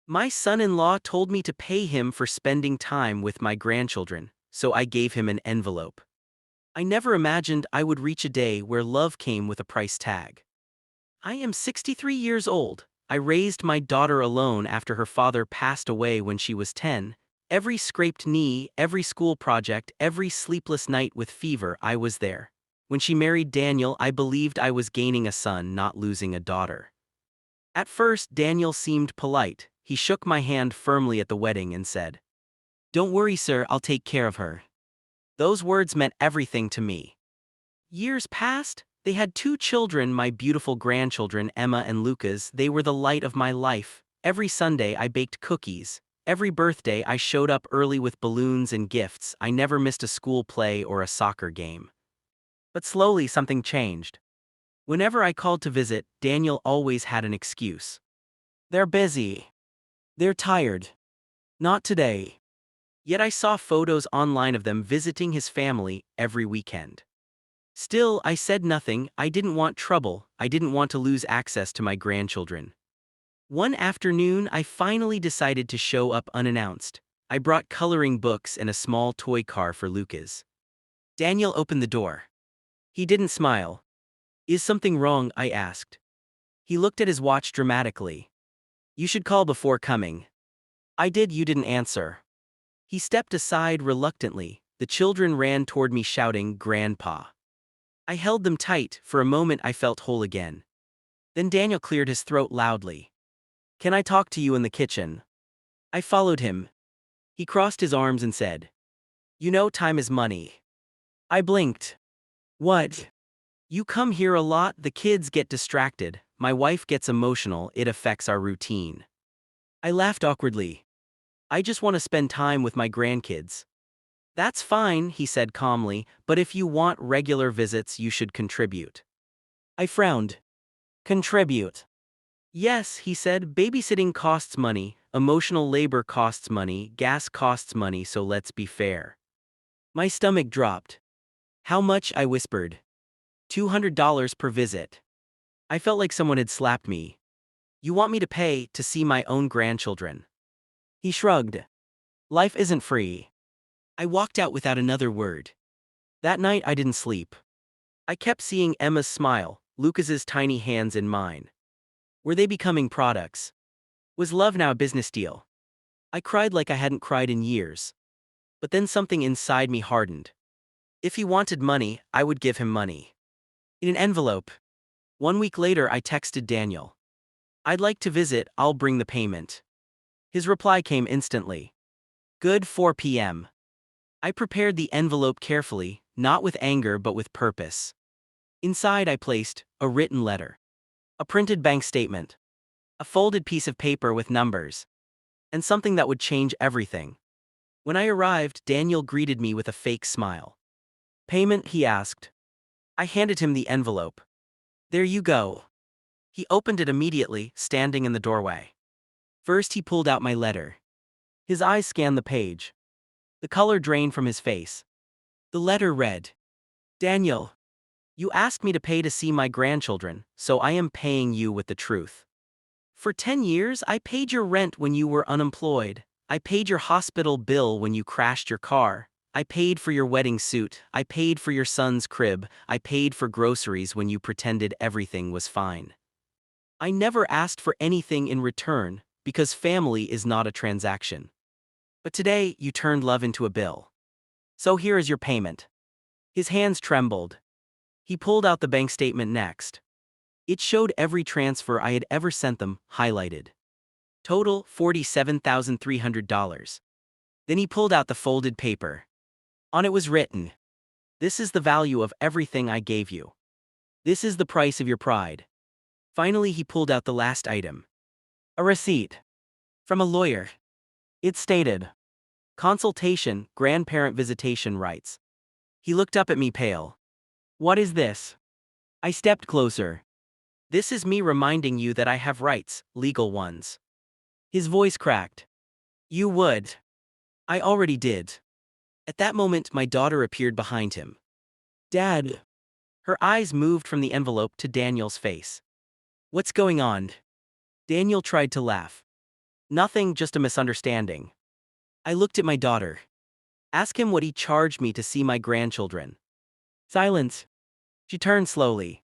My son-in-law told me to pay him for spending time with my grandchildren, so I gave him an envelope. I never imagined I would reach a day where love came with a price tag. I am 63 years old. I raised my daughter alone after her father passed away when she was 10. Every scraped knee, every school project, every sleepless night with fever, I was there. When she married Daniel, I believed I was gaining a son, not losing a daughter. At first, Daniel seemed polite. He shook my hand firmly at the wedding and said, "Don't worry, sir, I'll take care of her." Those words meant everything to me. Years passed. They had two children, my beautiful grandchildren, Emma and Lucas. They were the light of my life. Every Sunday I baked cookies. Every birthday I showed up early with balloons and gifts. I never missed a school play or a soccer game. But slowly something changed. Whenever I called to visit, Daniel always had an excuse. "They're busy. They're tired. Not today." Yet I saw photos online of them visiting his family every weekend. Still, I said nothing. I didn't want trouble. I didn't want to lose access to my grandchildren. One afternoon, I finally decided to show up unannounced. I brought coloring books and a small toy car for Lucas. Daniel opened the door. He didn't smile. "Is something wrong?" I asked. He looked at his watch dramatically. "You should call before coming." "I did." "You didn't answer." He stepped aside reluctantly. The children ran toward me shouting, "Grandpa." I held them tight. For a moment I felt whole again. Then Daniel cleared his throat loudly. "Can I talk to you in the kitchen?" I followed him. He crossed his arms and said, "You know, time is money." I blinked. "What?" "You come here a lot, the kids get distracted, my wife gets emotional, it affects our routine." I laughed awkwardly. "I just want to spend time with my grandkids." "That's fine," he said calmly, "but if you want regular visits, you should contribute." I frowned. "Contribute?" "Yes," he said, "babysitting costs money, emotional labor costs money, gas costs money, so let's be fair." My stomach dropped. "How much?" I whispered. $200 per visit. I felt like someone had slapped me. "You want me to pay to see my own grandchildren?" He shrugged. "Life isn't free." I walked out without another word. That night I didn't sleep. I kept seeing Emma's smile, Lucas's tiny hands in mine. Were they becoming products? Was love now a business deal? I cried like I hadn't cried in years. But then something inside me hardened. If he wanted money, I would give him money. In an envelope. 1 week later I texted Daniel. "I'd like to visit, I'll bring the payment." His reply came instantly. "Good, 4 p.m. I prepared the envelope carefully, not with anger but with purpose. Inside I placed a written letter, a printed bank statement, a folded piece of paper with numbers, and something that would change everything. When I arrived, Daniel greeted me with a fake smile. "Payment?" he asked. I handed him the envelope. "There you go." He opened it immediately, standing in the doorway. First he pulled out my letter. His eyes scanned the page. The color drained from his face. The letter read, "Daniel, you asked me to pay to see my grandchildren, so I am paying you with the truth. For 10 years, I paid your rent when you were unemployed. I paid your hospital bill when you crashed your car. I paid for your wedding suit. I paid for your son's crib. I paid for groceries when you pretended everything was fine. I never asked for anything in return, because family is not a transaction. But today, you turned love into a bill. So here is your payment." His hands trembled. He pulled out the bank statement next. It showed every transfer I had ever sent them, highlighted. Total, $47,300. Then he pulled out the folded paper. On it was written, "This is the value of everything I gave you. This is the price of your pride." Finally he pulled out the last item. A receipt. From a lawyer. It stated, "Consultation, grandparent visitation rights." He looked up at me pale. "What is this?" I stepped closer. "This is me reminding you that I have rights, legal ones." His voice cracked. "You would." I already did. At that moment my daughter appeared behind him. "Dad." Her eyes moved from the envelope to Daniel's face. "What's going on?" Daniel tried to laugh. Nothing, just a misunderstanding. I looked at my daughter. Ask him what he charged me to see my grandchildren. Silence. She turned slowly.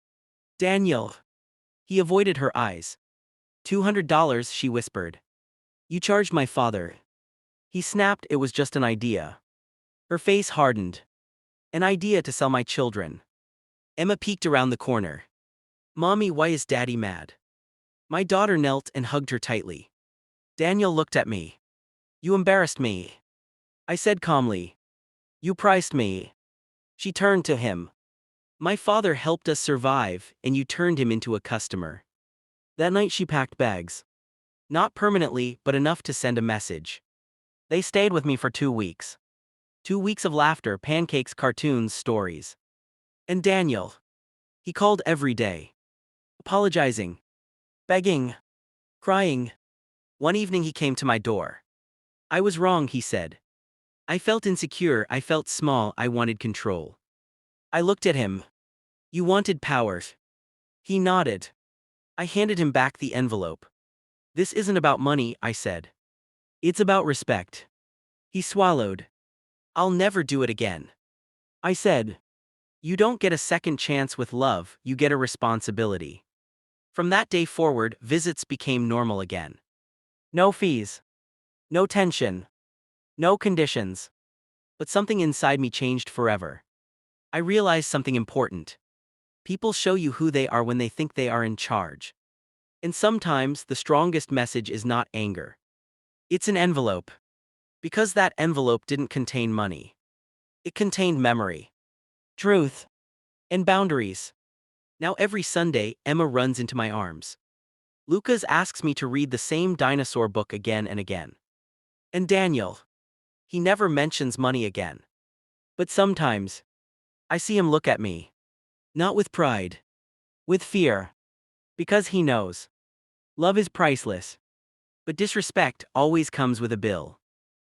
Daniel. He avoided her eyes. $200, she whispered. You charged my father. He snapped it was just an idea. Her face hardened. An idea to sell my children. Emma peeked around the corner. Mommy, why is Daddy mad? My daughter knelt and hugged her tightly. Daniel looked at me. You embarrassed me. I said calmly. You priced me. She turned to him. My father helped us survive, and you turned him into a customer. That night she packed bags. Not permanently, but enough to send a message. They stayed with me for 2 weeks. 2 weeks of laughter, pancakes, cartoons, stories. And Daniel. He called every day. Apologizing. Begging. Crying. One evening he came to my door. I was wrong, he said. I felt insecure, I felt small, I wanted control. I looked at him. You wanted power. He nodded. I handed him back the envelope. This isn't about money, I said. It's about respect. He swallowed. I'll never do it again. I said. You don't get a second chance with love, you get a responsibility. From that day forward, visits became normal again. No fees. No tension. No conditions. But something inside me changed forever. I realized something important. People show you who they are when they think they are in charge. And sometimes the strongest message is not anger. It's an envelope. Because that envelope didn't contain money. It contained memory, truth, and boundaries. Now every Sunday, Emma runs into my arms. Lucas asks me to read the same dinosaur book again and again. And Daniel. He never mentions money again. But sometimes, I see him look at me. Not with pride. With fear. Because he knows. Love is priceless. But disrespect always comes with a bill.